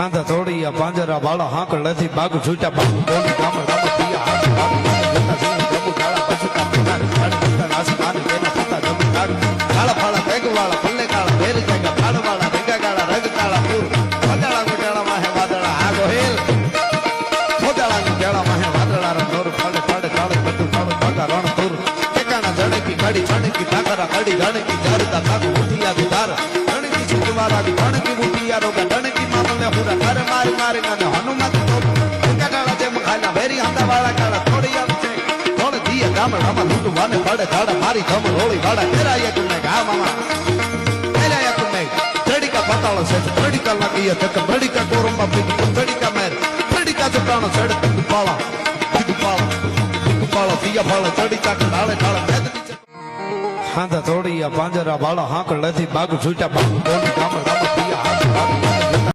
હાંધા થોડી પાંજરા વાળા હાંક લેથી બાગ છૂટા બાગ બોલી ગામ રામ પિયા હાથ બાગ જતા સિંહ પ્રભુ કાળા પછતા પિનાર કાળ જતા આસમાન તેના પતા જમી કાળ કાળા ફાળા બેગ વાળા પલ્લે કાળા ભેર જાગા ફાળ વાળા રેગા કાળા રગ કાળા પૂર વાદળા ગુટાળા માહે વાદળા આ ગોહેલ ખોદાળા ગુટાળા માહે વાદળા રણ નોર ફાડે ફાડે કાળે બધું કાળું બાગા રણ તુર ટેકાણા જડકી ગાડી ચણકી ઠાકરા ગાડી ગણકી જરતા કાગુ ઉઠિયા દુધાર ગણકી સુજવારા દી ગણકી ઉઠિયા રોગા ગણકી મામલે હુરા કરે મારી મારી અને હનુમત તો ટેકાડા જેમ ખાલા ભેરી હાંડા વાળા કાળા થોડી આવશે થોડ દીએ ગામડામાં લૂંટ વાને પડે ધાડા મારી ધમ રોળી વાળા કેરાયા તુને ગા મામા કેરાયા તુને ચડીકા પતાળો છે ચડીકા લાગીએ તક ચડીકા કોરંબા પીકી ચડીકા મેર ચડીકા જટાણો છડ દુપાળા દુપાળા પિયા ફાળા ચડીકા ઢાળે ઢાળે મેદની હાંધા થોડી પાંજરા વાળા હાંક લેથી બાગ છૂટા બાગ બોલી ગામ રામ પિયા હાથ બાગ